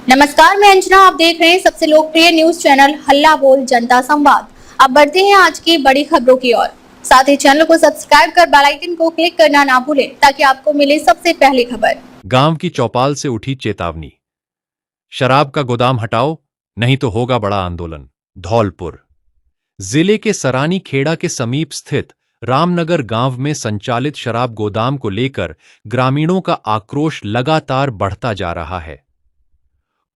नमस्कार, मैं अंजना। आप देख रहे हैं सबसे लोकप्रिय न्यूज चैनल हल्ला बोल जनता संवाद। अब बढ़ते हैं आज की बड़ी खबरों की ओर। साथ ही चैनल को सब्सक्राइब कर बेल आइकन को क्लिक करना ना भूलें ताकि आपको मिले सबसे पहली खबर। गांव की चौपाल से उठी चेतावनी, शराब का गोदाम हटाओ नहीं तो होगा बड़ा आंदोलन। धौलपुर जिले के सरानी खेड़ा के समीप स्थित रामनगर गांव में संचालित शराब गोदाम को लेकर ग्रामीणों का आक्रोश लगातार बढ़ता जा रहा है।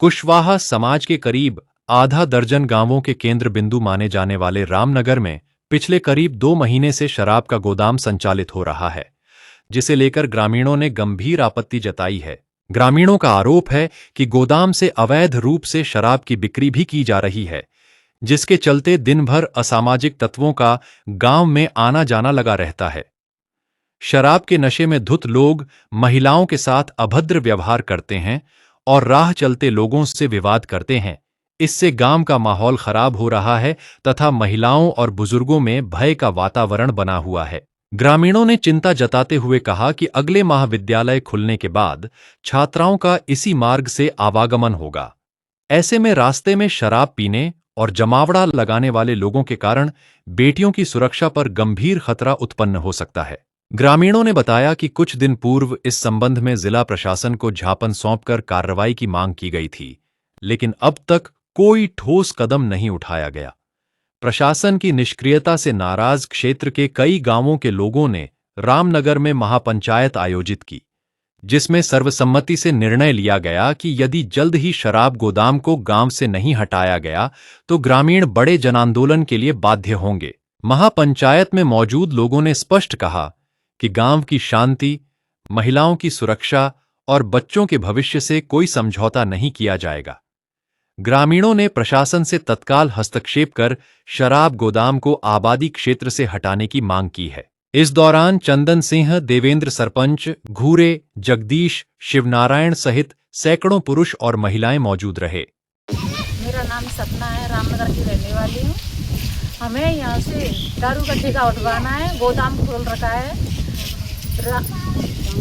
कुशवाहा समाज के करीब आधा दर्जन गांवों के केंद्र बिंदु माने जाने वाले रामनगर में पिछले करीब 2 महीने से शराब का गोदाम संचालित हो रहा है, जिसे लेकर ग्रामीणों ने गंभीर आपत्ति जताई है। ग्रामीणों का आरोप है कि गोदाम से अवैध रूप से शराब की बिक्री भी की जा रही है, जिसके चलते दिन भर असामाजिक तत्वों का गांव में आना जाना लगा रहता है। शराब के नशे में धुत लोग महिलाओं के साथ अभद्र व्यवहार करते हैं और राह चलते लोगों से विवाद करते हैं। इससे गांव का माहौल खराब हो रहा है तथा महिलाओं और बुजुर्गों में भय का वातावरण बना हुआ है। ग्रामीणों ने चिंता जताते हुए कहा कि अगले माह विद्यालय खुलने के बाद छात्राओं का इसी मार्ग से आवागमन होगा। ऐसे में रास्ते में शराब पीने और जमावड़ा लगाने वाले लोगों के कारण बेटियों की सुरक्षा पर गंभीर खतरा उत्पन्न हो सकता है। ग्रामीणों ने बताया कि कुछ दिन पूर्व इस संबंध में जिला प्रशासन को ज्ञापन सौंपकर कार्रवाई की मांग की गई थी, लेकिन अब तक कोई ठोस कदम नहीं उठाया गया। प्रशासन की निष्क्रियता से नाराज क्षेत्र के कई गांवों के लोगों ने रामनगर में महापंचायत आयोजित की, जिसमें सर्वसम्मति से निर्णय लिया गया कि यदि जल्द ही शराब गोदाम को गांव से नहीं हटाया गया तो ग्रामीण बड़े जनांदोलन के लिए बाध्य होंगे। महापंचायत में मौजूद लोगों ने स्पष्ट कहा कि गांव की शांति, महिलाओं की सुरक्षा और बच्चों के भविष्य से कोई समझौता नहीं किया जाएगा। ग्रामीणों ने प्रशासन से तत्काल हस्तक्षेप कर शराब गोदाम को आबादी क्षेत्र से हटाने की मांग की है। इस दौरान चंदन सिंह, देवेंद्र सरपंच, घूरे, जगदीश, शिवनारायण सहित सैकड़ों पुरुष और महिलाएं मौजूद रहे। मेरा नाम सपना है, रामनगर की रहने वाली हूँ। हमें यहाँ से दारू का ठेका उठवाना है। गोदाम खोल रखा है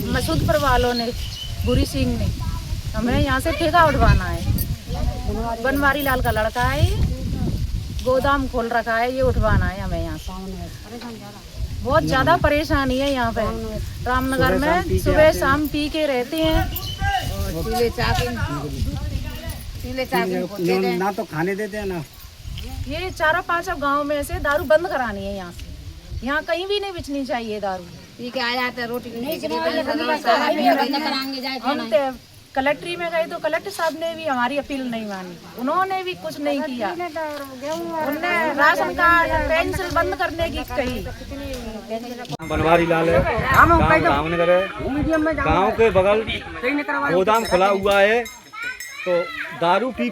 मसूदपुर वालों ने, बुरी सिंह ने। हमें यहाँ से ठेका उठवाना है। बनवारी लाल का लड़का है, गोदाम खोल रखा है, ये उठवाना है हमें यहाँ से। बहुत ज़्यादा परेशानी है यहाँ पे रामनगर में। सुबह शाम पी के रहते हैं, ना तो खाने देते हैं ना। ये 4-5 गांव में से दारू बंद करानी है यहाँ से। यहाँ कहीं भी नहीं बेचनी चाहिए दारू। पी के आ जाते हैं, रोटी नहीं हम कलेक्ट्री में गए तो कलेक्टर साहब ने भी हमारी अपील नहीं मानी, उन्होंने भी कुछ नहीं किया। उन्होंने राशन कार्ड, पेंशन बंद करने की कही। बनवारी लाल है, रामनगर है। गांव के बगल गोदाम खुला हुआ है, तो दारू पी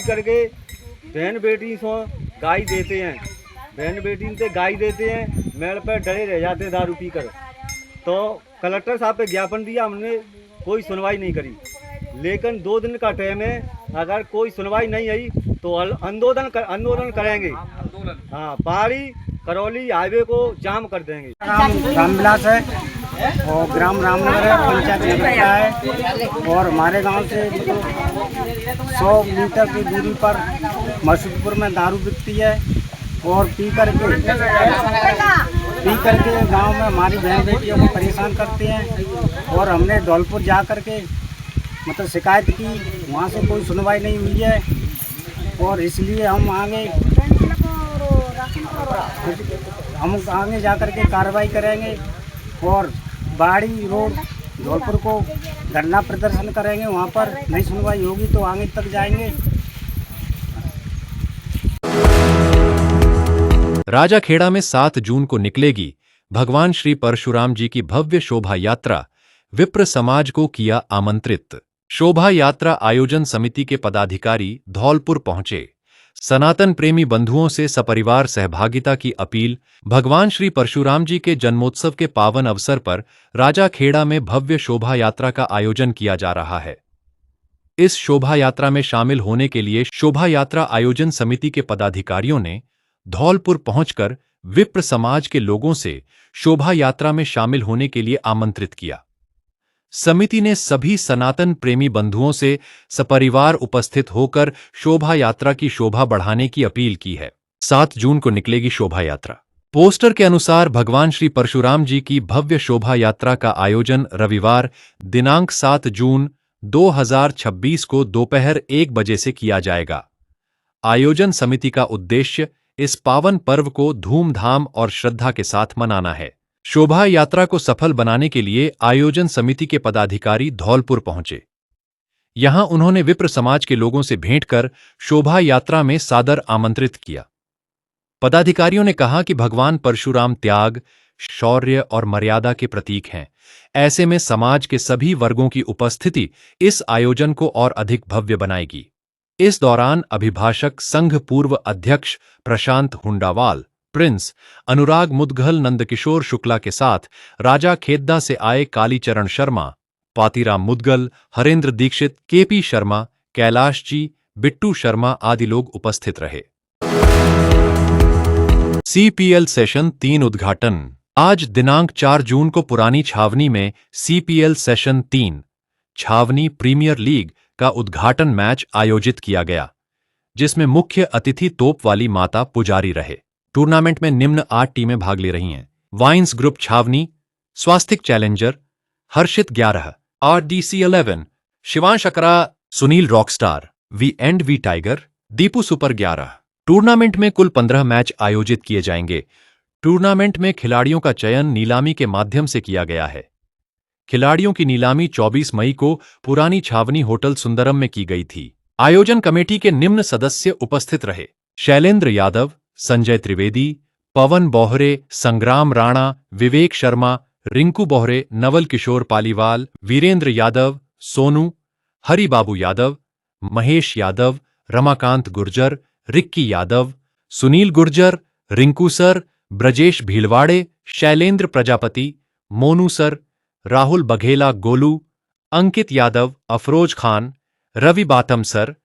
करके बहन बेटी सो गाय देते हैं। बहन बेटी से गाय देते हैं, मेड़ पर डरे रह जाते हैं दारू पी कर। तो कलेक्टर साहब पे ज्ञापन दिया हमने, कोई सुनवाई नहीं करी। लेकिन 2 दिन का टाइम है, अगर कोई सुनवाई नहीं आई तो आंदोलन करेंगे। हाँ, पहाड़ी करौली हाईवे को जाम कर देंगे। रामविलास है और ग्राम रामनगर है, पंचायत नगरपालिका है। और हमारे गांव से 100 मीटर की दूरी पर मसूदपुर में दारू बिकती है और पी करके गांव में हमारी बहन बेटियों को परेशान करते हैं। और हमने धौलपुर जा करके मतलब शिकायत की, वहाँ से कोई सुनवाई नहीं हुई है। और इसलिए हम आगे जा करके कार्रवाई करेंगे और बाड़ी रोड धौलपुर को धरना प्रदर्शन करेंगे। वहाँ पर नहीं सुनवाई होगी तो आगे तक जाएंगे। राजाखेड़ा में 7 जून को निकलेगी भगवान श्री परशुराम जी की भव्य शोभा यात्रा। विप्र समाज को किया आमंत्रित। शोभा यात्रा आयोजन समिति के पदाधिकारी धौलपुर पहुंचे। सनातन प्रेमी बंधुओं से सपरिवार सहभागिता की अपील। भगवान श्री परशुराम जी के जन्मोत्सव के पावन अवसर पर राजाखेड़ा में भव्य शोभा यात्रा का आयोजन किया जा रहा है। इस शोभा यात्रा में शामिल होने के लिए शोभा यात्रा आयोजन समिति के पदाधिकारियों ने धौलपुर पहुंचकर विप्र समाज के लोगों से शोभा यात्रा में शामिल होने के लिए आमंत्रित किया। समिति ने सभी सनातन प्रेमी बंधुओं से सपरिवार उपस्थित होकर शोभा यात्रा की शोभा बढ़ाने की अपील की है। 7 जून को निकलेगी शोभा यात्रा। पोस्टर के अनुसार भगवान श्री परशुराम जी की भव्य शोभा यात्रा का आयोजन रविवार दिनांक 7 जून 2026 को दोपहर 1 बजे से किया जाएगा। आयोजन समिति का उद्देश्य इस पावन पर्व को धूमधाम और श्रद्धा के साथ मनाना है। शोभा यात्रा को सफल बनाने के लिए आयोजन समिति के पदाधिकारी धौलपुर पहुंचे। यहां उन्होंने विप्र समाज के लोगों से भेंट कर शोभा यात्रा में सादर आमंत्रित किया। पदाधिकारियों ने कहा कि भगवान परशुराम त्याग, शौर्य और मर्यादा के प्रतीक हैं। ऐसे में समाज के सभी वर्गों की उपस्थिति इस आयोजन को और अधिक भव्य बनाएगी। इस दौरान अभिभाषक संघ पूर्व अध्यक्ष प्रशांत हुंडावाल, प्रिंस अनुराग मुदगल, नंदकिशोर शुक्ला के साथ राजा खेद्दा से आए कालीचरण शर्मा, पातीराम मुदगल, हरेंद्र दीक्षित, केपी शर्मा, कैलाश जी, बिट्टू शर्मा आदि लोग उपस्थित रहे। सीपीएल सेशन 3 उद्घाटन। आज दिनांक 4 जून को पुरानी छावनी में सीपीएल सेशन 3 छावनी प्रीमियर लीग का उद्घाटन मैच आयोजित किया गया, जिसमें मुख्य अतिथि तोप वाली माता पुजारी रहे। टूर्नामेंट में निम्न 8 टीमें भाग ले रही हैं। Wines group Chhawani, Swastik challenger, Harshit 11, RDC 11, Shivansh अकरा, Sunil rockstar, V tiger, Deepu super 11। Tournament में कुल 15 मैच आयोजित किए जाएंगे। टूर्नामेंट में खिलाड़ियों का चयन नीलामी के माध्यम से किया गया है। खिलाड़ियों की नीलामी 24 मई को पुरानी छावनी होटल सुंदरम में की गई थी। आयोजन कमेटी के निम्न सदस्य उपस्थित रहे: Shailendra Yadav, Sanjay Trivedi, Pawan Bohre, Sangram Rana, Vivek Sharma, Rinku Bohre, Naval Kishore Paliwal, Virendra Yadav, Sonu, Haribabu Yadav, Mahesh Yadav, Ramakant Gurjar, Ricky Yadav, Sunil Gurjar, Rinku sir, Brajesh Bhilwade, Shailendra Prajapati, Monu sir, Rahul Baghela, Golu, Ankit Yadav, Afroz Khan, Ravi Batam sir,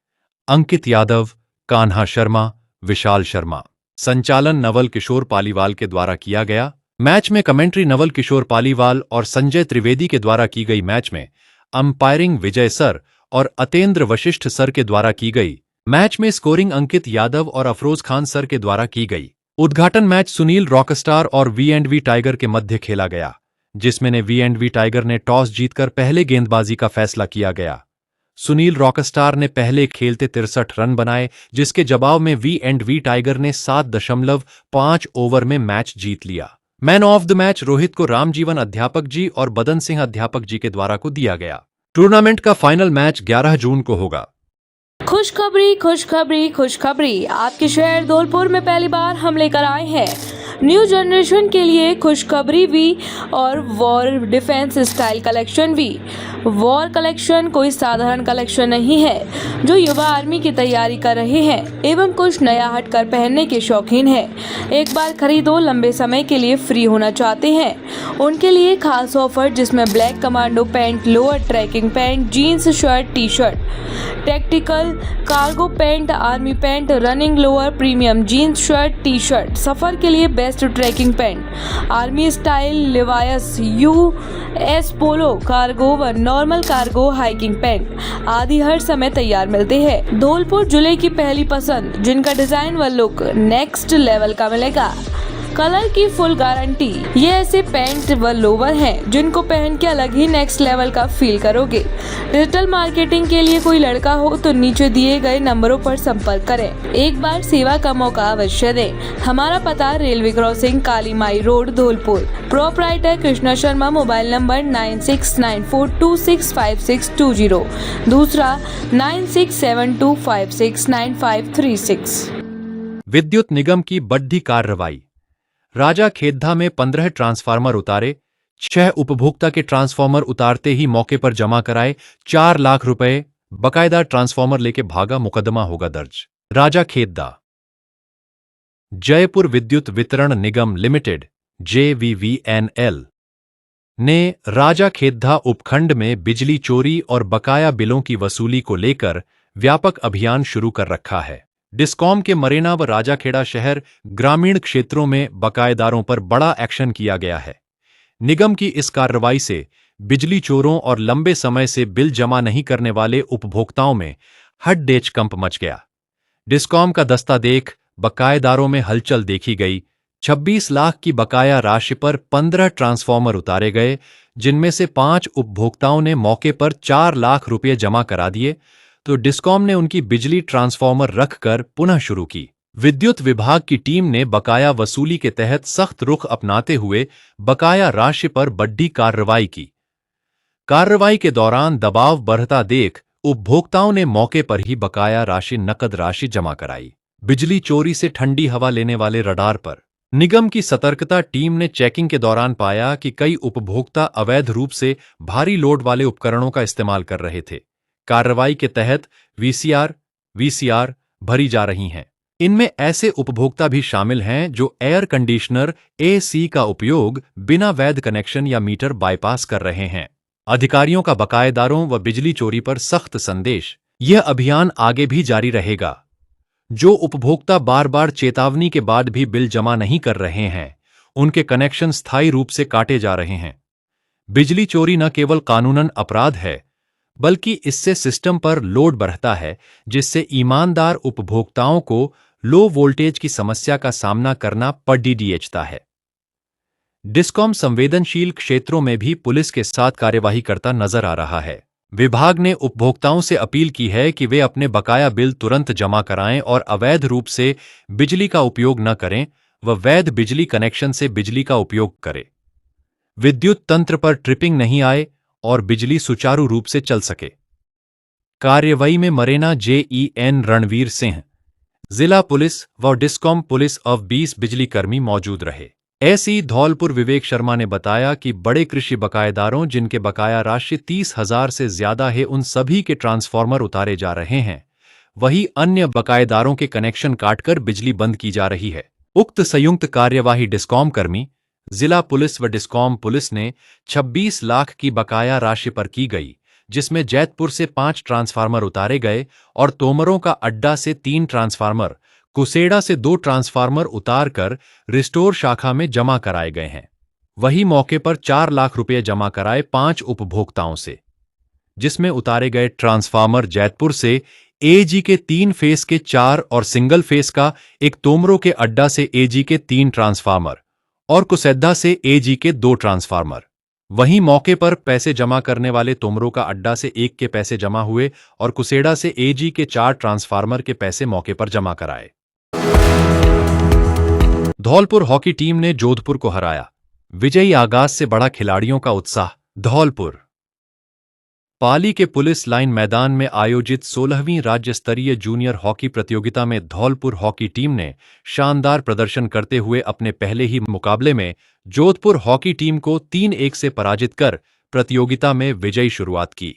Ankit Yadav, Kanha Sharma, Vishal Sharma. संचालन नवल किशोर पालीवाल के द्वारा किया गया। मैच में कमेंट्री नवल किशोर पालीवाल और संजय त्रिवेदी के द्वारा की गई। मैच में अंपायरिंग विजय सर और अतेंद्र वशिष्ठ सर के द्वारा की गई। मैच में स्कोरिंग अंकित यादव और अफरोज खान सर के द्वारा की गई। उद्घाटन मैच सुनील रॉकस्टार और वी टाइगर के मध्य खेला गया, जिसमें वी टाइगर ने टॉस जीतकर पहले गेंदबाजी का फैसला किया गया। सुनील रॉकस्टार ने पहले खेलते 63 रन बनाए, जिसके जवाब में वी टाइगर ने 7.5 ओवर में मैच जीत लिया। Man of the match Rohit को रामजीवन अध्यापक जी और बदन सिंह अध्यापक जी के द्वारा को दिया गया। टूर्नामेंट का फाइनल मैच 11 जून को होगा। खुशखबरी खुशखबरी खुशखबरी, आपके शहर धौलपुर में पहली बार हम लेकर आए हैं न्यू जनरेशन के लिए खुशखबरी भी और वॉर डिफेंस स्टाइल कलेक्शन भी। वॉर कलेक्शन कोई साधारण कलेक्शन नहीं है। जो युवा आर्मी की तैयारी कर रहे हैं एवं कुछ नया हटकर पहनने के शौकीन हैं, एक बार खरीदो लंबे समय के लिए फ्री होना चाहते हैं, उनके लिए खास ऑफर, जिसमें black commando pant, lower tracking pant, jeans shirt, T shirt, tactical cargo pant, army pant, running lower, premium jeans shirt, T shirt, सफर के लिए best tracking pant, army style Levi's, US polo, cargo व normal cargo hiking pant आदि हर समय तैयार मिलते हैं। धौलपुर जिले की पहली पसंद, जिनका डिजाइन व लुक नेक्स्ट लेवल का मिलेगा। कलर की फुल गारंटी। ये ऐसे पैंट व लोवर हैं जिनको पहन के अलग ही नेक्स्ट लेवल का फील करोगे। डिजिटल मार्केटिंग के लिए कोई लड़का हो तो नीचे दिए गए नंबरों पर संपर्क करें। एक बार सेवा का मौका अवश्य दें। हमारा पता railway crossing, Kali Mai road, Dholpur. Proprietor Krishna Sharma. Mobile number 9694265620, दूसरा 9672569536। विद्युत निगम की बढ़ती कार्रवाई। राजा खेद्दा में 15 ट्रांसफार्मर उतारे, 6 उपभोक्ता के ट्रांसफार्मर उतारते ही मौके पर जमा कराए 4 लाख रुपए, बकायदा ट्रांसफार्मर लेके भागा, मुकदमा होगा दर्ज। राजा खेद्दा। जयपुर विद्युत वितरण निगम लिमिटेड JVVNL ने राजा खेद्दा उपखंड में बिजली चोरी और बकाया बिलों की वसूली को लेकर व्यापक अभियान शुरू कर रखा है। डिस्कॉम के मरेना व राजाखेड़ा शहर ग्रामीण क्षेत्रों में बकायेदारों पर बड़ा एक्शन किया गया है। निगम की इस कार्रवाई से बिजली चोरों और लंबे समय से बिल जमा नहीं करने वाले उपभोक्ताओं में हड्डेच कंप मच गया। डिस्कॉम का दस्ता देख बकायेदारों में हलचल देखी गई। 26 लाख की बकाया राशि पर 15 ट्रांसफार्मर उतारे गए, जिनमें से 5 उपभोक्ताओं ने मौके पर 4 लाख रुपये जमा करा दिए, तो डिस्कॉम ने उनकी बिजली ट्रांसफार्मर रखकर पुनः शुरू की। विद्युत विभाग की टीम ने बकाया वसूली के तहत सख्त रुख अपनाते हुए बकाया राशि पर बड़ी कार्रवाई की। कार्रवाई के दौरान दबाव बढ़ता देख उपभोक्ताओं ने मौके पर ही बकाया राशि नकद राशि जमा कराई। बिजली चोरी से ठंडी हवा लेने वाले रडार पर निगम की सतर्कता टीम ने चेकिंग के दौरान पाया कि कई उपभोक्ता अवैध रूप से भारी लोड वाले उपकरणों का इस्तेमाल कर रहे थे। कार्रवाई के तहत वीसीआर भरी जा रही हैं। इनमें ऐसे उपभोक्ता भी शामिल हैं जो एयर कंडीशनर एसी का उपयोग बिना वैध कनेक्शन या मीटर बाईपास कर रहे हैं। अधिकारियों का बकायेदारों व बिजली चोरी पर सख्त संदेश। यह अभियान आगे भी जारी रहेगा। जो उपभोक्ता बार बार चेतावनी के बाद भी बिल जमा नहीं कर रहे हैं, उनके कनेक्शन स्थायी रूप से काटे जा रहे हैं। बिजली चोरी न केवल कानूनन अपराध है, बल्कि इससे सिस्टम पर लोड बढ़ता है, जिससे ईमानदार उपभोक्ताओं को लो वोल्टेज की समस्या का सामना करना पड़ता है। डिस्कॉम संवेदनशील क्षेत्रों में भी पुलिस के साथ कार्यवाही करता नजर आ रहा है। विभाग ने उपभोक्ताओं से अपील की है कि वे अपने बकाया बिल तुरंत जमा कराएं और अवैध रूप से बिजली का उपयोग न करें व वैध बिजली कनेक्शन से बिजली का उपयोग करें। विद्युत तंत्र पर ट्रिपिंग नहीं आए और बिजली सुचारू रूप से चल सके। कार्यवाही में मरेना जेईएन रणवीर सिंह, जिला पुलिस व डिस्कॉम पुलिस ऑफ 20 बिजली कर्मी मौजूद रहे। एसी धौलपुर विवेक शर्मा ने बताया कि बड़े कृषि बकायेदारों जिनके बकाया राशि 30,000 से ज्यादा है, उन सभी के ट्रांसफार्मर उतारे जा रहे हैं। वहीं अन्य बकायेदारों के कनेक्शन काटकर बिजली बंद की जा रही है। उक्त संयुक्त कार्यवाही डिस्कॉम कर्मी, जिला पुलिस व डिस्कॉम पुलिस ने 26 लाख की बकाया राशि पर की गई, जिसमें जैतपुर से 5 ट्रांसफार्मर उतारे गए और तोमरों का अड्डा से 3 ट्रांसफार्मर, कुसेड़ा से 2 ट्रांसफार्मर उतार कर रिस्टोर शाखा में जमा कराए गए हैं। वही मौके पर 4 लाख रुपये जमा कराए 5 उपभोक्ताओं से, जिसमें उतारे गए ट्रांसफार्मर जैतपुर से एजी के 3 फेस के 4 और सिंगल फेस का एक तोमरों के अड्डा से एजी के 3 ट्रांसफार्मर और कुसेद्दा से एजी के 2 ट्रांसफार्मर। वहीं मौके पर पैसे जमा करने वाले तोमरों का अड्डा से 1 के पैसे जमा हुए और कुसेड़ा से एजी के 4 ट्रांसफार्मर के पैसे मौके पर जमा कराए। धौलपुर हॉकी टीम ने जोधपुर को हराया। विजयी आगाज से बढ़ा खिलाड़ियों का उत्साह। धौलपुर पाली के पुलिस लाइन मैदान में आयोजित 16वीं राज्य स्तरीय जूनियर हॉकी प्रतियोगिता में धौलपुर हॉकी टीम ने शानदार प्रदर्शन करते हुए अपने पहले ही मुकाबले में जोधपुर हॉकी टीम को 3-1 से पराजित कर प्रतियोगिता में विजयी शुरुआत की।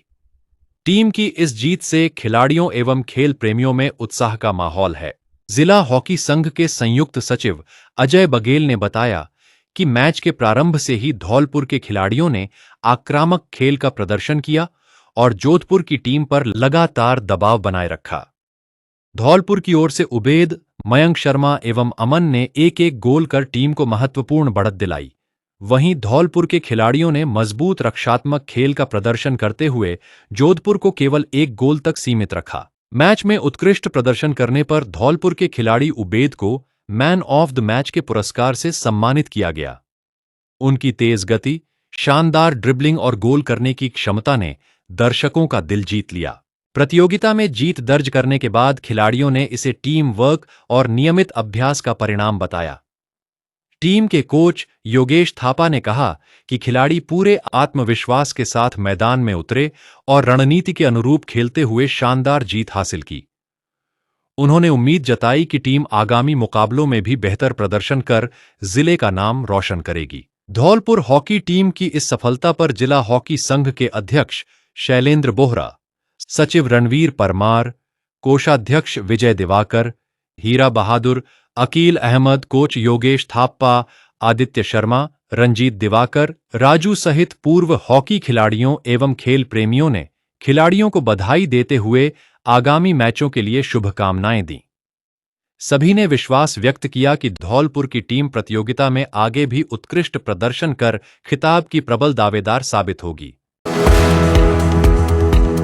टीम की इस जीत से खिलाड़ियों एवं खेल प्रेमियों में उत्साह का माहौल है। जिला हॉकी संघ के संयुक्त सचिव अजय बघेल ने बताया कि मैच के प्रारंभ से ही धौलपुर के खिलाड़ियों ने आक्रामक खेल का प्रदर्शन किया और जोधपुर की टीम पर लगातार दबाव बनाए रखा। धौलपुर की ओर से उबेद, मयंक शर्मा एवं अमन ने एक-एक गोल कर टीम को महत्वपूर्ण बढ़त दिलाई। वहीं धौलपुर के खिलाड़ियों ने मजबूत रक्षात्मक खेल का प्रदर्शन करते हुए जोधपुर को केवल 1 गोल तक सीमित रखा। मैच में उत्कृष्ट प्रदर्शन करने पर धौलपुर के खिलाड़ी उबेद को मैन ऑफ द मैच के पुरस्कार से सम्मानित किया गया। उनकी तेज गति, शानदार ड्रिबलिंग और गोल करने की क्षमता ने दर्शकों का दिल जीत लिया। प्रतियोगिता में जीत दर्ज करने के बाद खिलाड़ियों ने इसे टीम वर्क और नियमित अभ्यास का परिणाम बताया। टीम के कोच योगेश थापा ने कहा कि खिलाड़ी पूरे आत्मविश्वास के साथ मैदान में उतरे और रणनीति के अनुरूप खेलते हुए शानदार जीत हासिल की। उन्होंने उम्मीद जताई कि टीम आगामी मुकाबलों में भी बेहतर प्रदर्शन कर जिले का नाम रोशन करेगी। धौलपुर हॉकी टीम की इस सफलता पर जिला हॉकी संघ के अध्यक्ष शैलेंद्र बोहरा, सचिव रणवीर परमार, कोषाध्यक्ष विजय दिवाकर, हीरा बहादुर, अकील अहमद, कोच योगेश थाप्पा, आदित्य शर्मा, रंजीत दिवाकर, राजू सहित पूर्व हॉकी खिलाड़ियों एवं खेल प्रेमियों ने खिलाड़ियों को बधाई देते हुए आगामी मैचों के लिए शुभकामनाएं दी। सभी ने विश्वास व्यक्त किया कि धौलपुर की टीम प्रतियोगिता में आगे भी उत्कृष्ट प्रदर्शन कर खिताब की प्रबल दावेदार साबित होगी।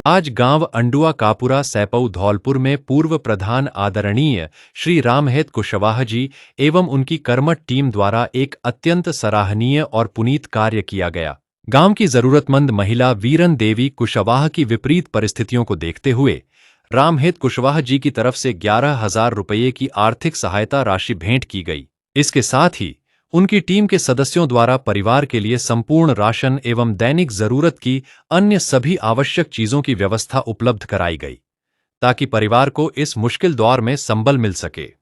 आज गांव अंडुआ कापुरा सैपऊ धौलपुर में पूर्व प्रधान आदरणीय श्री रामहेत कुशवाहा जी एवं उनकी कर्मठ टीम द्वारा एक अत्यंत सराहनीय और पुनीत कार्य किया गया। गांव की जरूरतमंद महिला वीरन देवी कुशवाहा की विपरीत परिस्थितियों को देखते हुए रामहेत कुशवाहा जी की तरफ से 11,000 रुपये की आर्थिक सहायता राशि भेंट की गई। इसके साथ ही उनकी टीम के सदस्यों द्वारा परिवार के लिए संपूर्ण राशन एवं दैनिक जरूरत की अन्य सभी आवश्यक चीजों की व्यवस्था उपलब्ध कराई गई, ताकि परिवार को इस मुश्किल दौर में संबल मिल सके।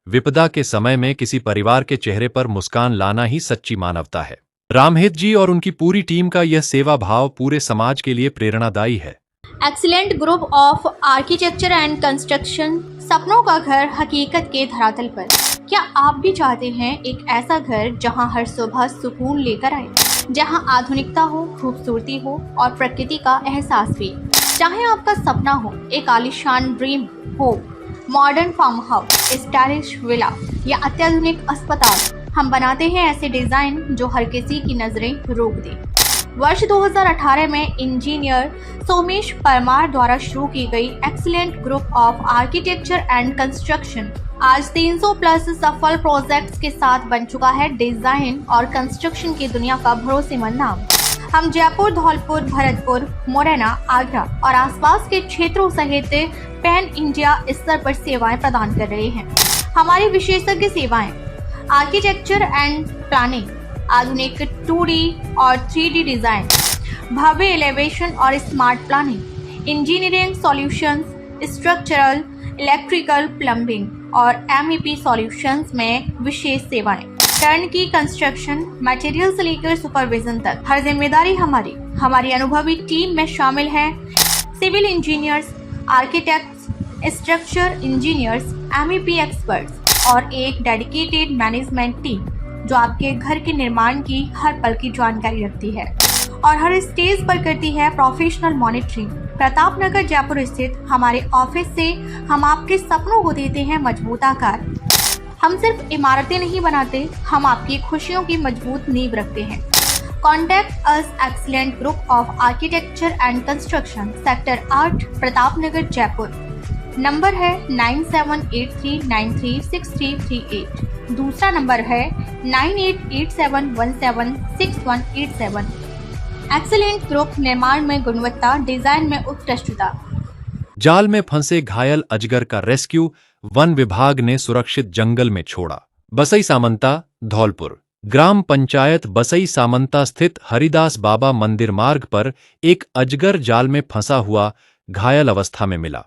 विपदा के समय में किसी परिवार के चेहरे पर मुस्कान लाना ही सच्ची मानवता है। रामहेत जी और उनकी पूरी टीम का यह सेवा भाव पूरे समाज के लिए प्रेरणादायी है। Excellent group of architecture and construction, सपनों का घर हकीकत के धरातल पर। क्या आप भी चाहते हैं एक ऐसा घर जहां हर सुबह सुकून लेकर आए, जहां आधुनिकता हो, खूबसूरती हो और प्रकृति का एहसास भी। चाहे आपका सपना हो एक आलीशान ड्रीम हो, modern farm house, stylish villa या अत्याधुनिक अस्पताल, हम बनाते हैं ऐसे डिजाइन जो हर किसी की नजरें रोक दे। वर्ष 2018 में इंजीनियर सोमेश परमार द्वारा शुरू की गई excellent group of architecture and construction आज 300 प्लस सफल प्रोजेक्ट्स के साथ बन चुका है डिजाइन और कंस्ट्रक्शन की दुनिया का भरोसेमंद नाम। हम जयपुर, धौलपुर, भरतपुर, मुरैना, आगरा और आसपास के क्षेत्रों सहित पैन इंडिया स्तर पर सेवाएं प्रदान कर रहे हैं। हमारी विशेषज्ञ सेवाएं आर्किटेक्चर एंड प्लानिंग, आधुनिक 2D और 3D डिजाइन, भव्य एलिवेशन और smart planning, engineering solutions, structural, electrical, plumbing और MEP सॉल्यूशंस में विशेष सेवाएं, टर्नकी कंस्ट्रक्शन, मटेरियल से लेकर सुपरविजन तक हर जिम्मेदारी हमारी अनुभवी टीम में शामिल है। Civil engineers, architects, structure engineers, MEP experts और एक डेडिकेटेड मैनेजमेंट टीम जो आपके घर के निर्माण की हर पल की जानकारी रखती है और हर स्टेज पर करती है प्रोफेशनल मॉनिटरिंग। प्रतापनगर जयपुर स्थित हमारे ऑफिस से हम आपके सपनों को देते हैं मजबूत आकार। हम सिर्फ इमारतें नहीं बनाते, हम आपकी खुशियों की मजबूत नींव रखते हैं। Contact us excellent group of architecture and construction, sector 8, Pratapnagar, Jaipur. Number है 9783936338। दूसरा नंबर है 9887176187। एक्सीलेंट ग्रुप, निर्माण में गुणवत्ता, डिजाइन में उत्कृष्टता। जाल में फंसे घायल अजगर का रेस्क्यू, वन विभाग ने सुरक्षित जंगल में छोड़ा। बसई सामंता, धौलपुर। ग्राम पंचायत बसई सामंता स्थित हरिदास बाबा मंदिर मार्ग पर एक अजगर जाल में फंसा हुआ घायल अवस्था में मिला।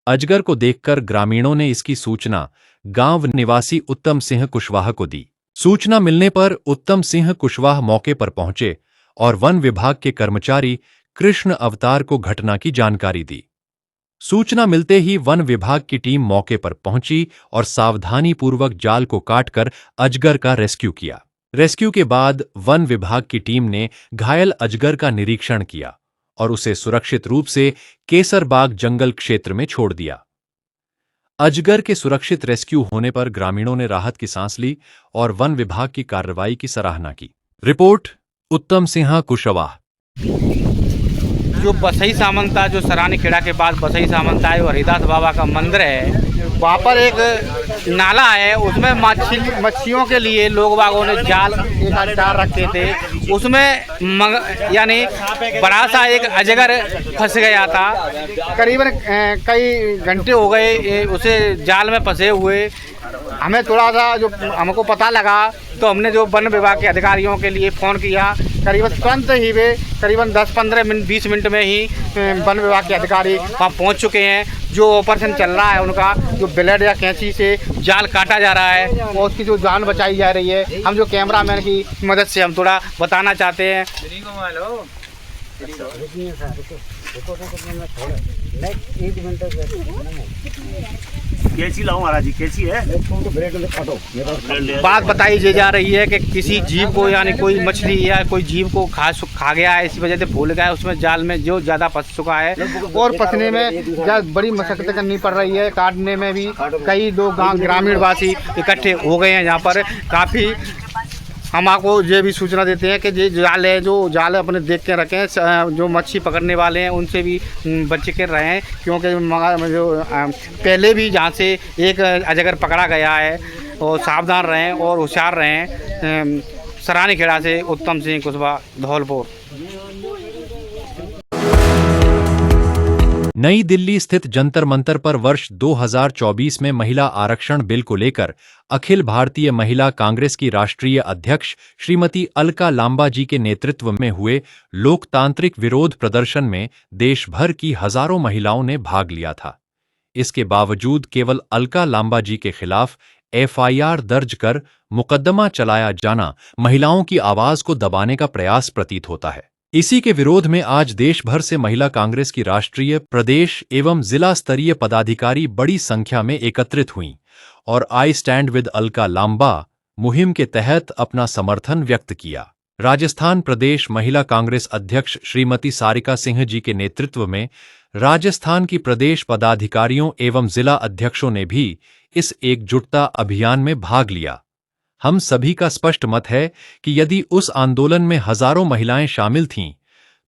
अजगर को देखकर ग्रामीणों ने इसकी सूचना गांव निवासी उत्तम सिंह कुशवाहा को दी। सूचना मिलने पर उत्तम सिंह कुशवाहा मौके पर पहुंचे और वन विभाग के कर्मचारी कृष्ण अवतार को घटना की जानकारी दी। सूचना मिलते ही वन विभाग की टीम मौके पर पहुंची और सावधानीपूर्वक जाल को काटकर अजगर का रेस्क्यू किया। रेस्क्यू के बाद वन विभाग की टीम ने घायल अजगर का निरीक्षण किया और उसे सुरक्षित रूप से केसरबाग जंगल क्षेत्र में छोड़ दिया। अजगर के सुरक्षित रेस्क्यू होने पर ग्रामीणों ने राहत की सांस ली और वन विभाग की कार्रवाई की सराहना की। रिपोर्ट उत्तम सिंह कुशवाहा। जो बसई सामंता, जो सरानी खेड़ा के बाद बसई सामंता है, वो हरिदास बाबा का मंदिर है। वहाँ पर एक नाला है, उसमें मच्छियों के लिए लोग बागों ने जाल रखे थे। उसमें यानी बड़ा सा एक अजगर फंस गया था। करीबन कई घंटे हो गए उसे जाल में फंसे हुए। हमें थोड़ा सा जो हमको पता लगा तो हमने जो वन विभाग के अधिकारियों के लिए फ़ोन किया। करीबन तुरंत ही वे करीबन 10-15 मिनट 20 मिनट में ही वन विभाग के अधिकारी वहाँ पहुँच चुके हैं। जो ऑपरेशन चल रहा है उनका, जो ब्लेड या कैंची से जाल काटा जा रहा है और उसकी जो जान बचाई जा रही है। हम जो कैमरामैन की मदद से हम थोड़ा बताना चाहते हैं। 1 मिनट कैसी लाऊं महाराज जी, कैसी है? बात बताई जा रही है कि किसी जीव को यानी कोई मछली या कोई जीव को खा गया है, इसी वजह से फूल गया है, उसमें जाल में जो ज़्यादा फंस चुका है और फंसने में बड़ी मशक्कत करनी पड़ रही है। काटने में भी कई लोग ग्रामीण वासी इकट्ठे हो गए हैं यहाँ पर। काफ़ी हम आपको ये भी सूचना देते हैं कि ये जाल है, जो जाल अपने देख के रखें, जो मच्छी पकड़ने वाले हैं उनसे भी बच के रहें, क्योंकि जो पहले भी जहाँ से एक अजगर पकड़ा गया है और सावधान रहें और होशियार रहें। सरानी खेड़ा से उत्तम सिंह कुशवाहा, धौलपुर। नई दिल्ली स्थित जंतर मंतर पर वर्ष 2024 में महिला आरक्षण बिल को लेकर अखिल भारतीय महिला कांग्रेस की राष्ट्रीय अध्यक्ष श्रीमती अलका लांबा जी के नेतृत्व में हुए लोकतांत्रिक विरोध प्रदर्शन में देश भर की हजारों महिलाओं ने भाग लिया था। इसके बावजूद केवल अलका लांबा जी के खिलाफ FIR दर्ज कर मुकदमा चलाया जाना महिलाओं की आवाज को दबाने का प्रयास प्रतीत होता है। इसी के विरोध में आज देश भर से महिला कांग्रेस की राष्ट्रीय, प्रदेश एवं जिला स्तरीय पदाधिकारी बड़ी संख्या में एकत्रित हुईं और I stand with Alka Lamba मुहिम के तहत अपना समर्थन व्यक्त किया। राजस्थान प्रदेश महिला कांग्रेस अध्यक्ष श्रीमती सारिका सिंह जी के नेतृत्व में राजस्थान की प्रदेश पदाधिकारियों एवं जिला अध्यक्षों ने भी इस एकजुटता अभियान में भाग लिया। हम सभी का स्पष्ट मत है कि यदि उस आंदोलन में हजारों महिलाएं शामिल थीं,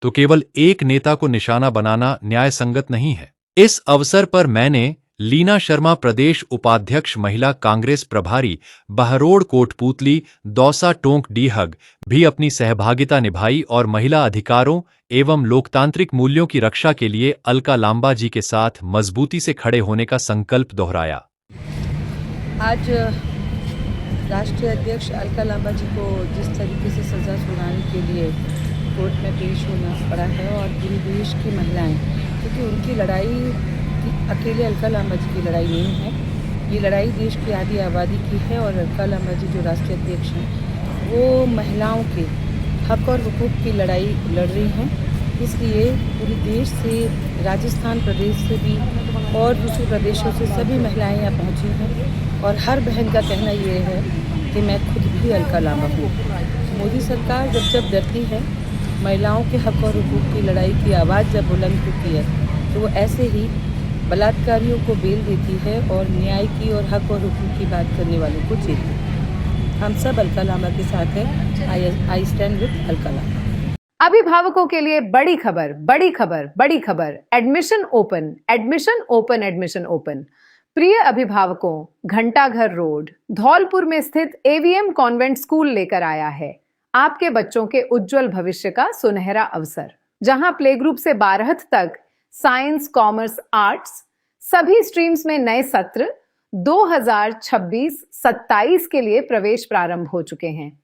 तो केवल एक नेता को निशाना बनाना न्याय संगत नहीं है। इस अवसर पर मैंने लीना शर्मा प्रदेश उपाध्यक्ष महिला कांग्रेस प्रभारी बहरोड़ कोटपूतली दौसा टोंक डीहग भी अपनी सहभागिता निभाई और महिला अधिकारों एवं लोकतांत्रिक मूल्यों की रक्षा के लिए अलका लांबा जी के साथ मजबूती से खड़े होने का संकल्प दोहराया। आज राष्ट्रीय अध्यक्ष अलका लांबा जी को जिस तरीके से सज़ा सुनाने के लिए कोर्ट में पेश होना पड़ा है और पूरे देश की महिलाएं, क्योंकि उनकी लड़ाई अकेले अलका लांबा जी की लड़ाई नहीं है, ये लड़ाई देश की आधी आबादी की है। और अलका लांबा जी जो राष्ट्रीय अध्यक्ष हैं वो महिलाओं के हक और हुकूक की लड़ाई लड़ रही हैं। इसलिए पूरे देश से, राजस्थान प्रदेश से भी और दूसरे प्रदेशों से सभी महिलाएं यहाँ पहुँची हैं और हर बहन का कहना ये है कि मैं खुद भी अलका लांबा हूँ। मोदी सरकार जब जब डरती है, महिलाओं के हक और हुकूक की लड़ाई की आवाज़ जब बुलंद होती है, तो वो ऐसे ही बलात्कारियों को बेल देती है और न्याय की और हक और हुकूक की बात करने वालों को जीतती है। हम सब अलका लांबा के साथ हैं। I stand with Alka Lamba. अभिभावकों के लिए बड़ी खबर, बड़ी खबर, बड़ी खबर। Admission open, admission open, admission open. प्रिय अभिभावकों, घंटाघर रोड धौलपुर में स्थित AVM कॉन्वेंट स्कूल लेकर आया है आपके बच्चों के उज्जवल भविष्य का सुनहरा अवसर, जहां प्ले ग्रुप से 12th तक साइंस, कॉमर्स, आर्ट्स सभी स्ट्रीम्स में नए सत्र 2026-27 के लिए प्रवेश प्रारंभ हो चुके हैं।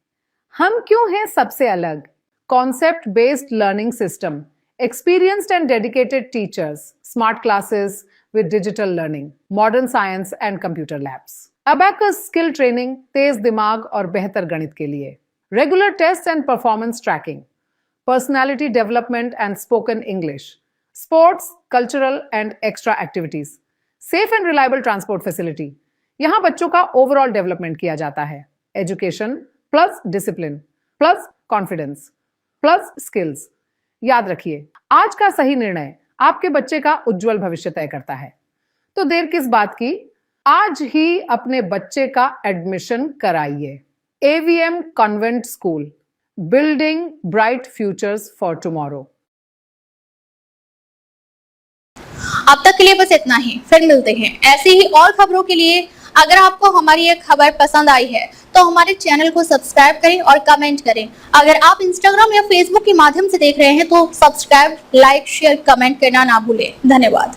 हम क्यों हैं सबसे अलग? Concept based learning system, experienced and dedicated teachers, smart classes with digital learning, modern science and computer labs, abacus skill training, तेज दिमाग और बेहतर गणित के लिए, regular tests and performance tracking, personality development and spoken English, sports, cultural and extra activities, safe and reliable transport facility। यहाँ बच्चों का overall development किया जाता है। Education plus discipline plus confidence plus skills. याद रखिए, आज का सही निर्णय आपके बच्चे का उज्जवल भविष्य तय करता है। तो देर किस बात की, आज ही अपने बच्चे का एडमिशन कराइए। AVM convent school, building bright futures for tomorrow. अब तक के लिए बस इतना ही, फिर मिलते हैं ऐसे ही और खबरों के लिए। अगर आपको हमारी ये खबर पसंद आई है तो हमारे चैनल को सब्सक्राइब करें और कमेंट करें। अगर आप इंस्टाग्राम या फेसबुक के माध्यम से देख रहे हैं तो सब्सक्राइब, लाइक, शेयर, कमेंट करना ना भूलें। धन्यवाद।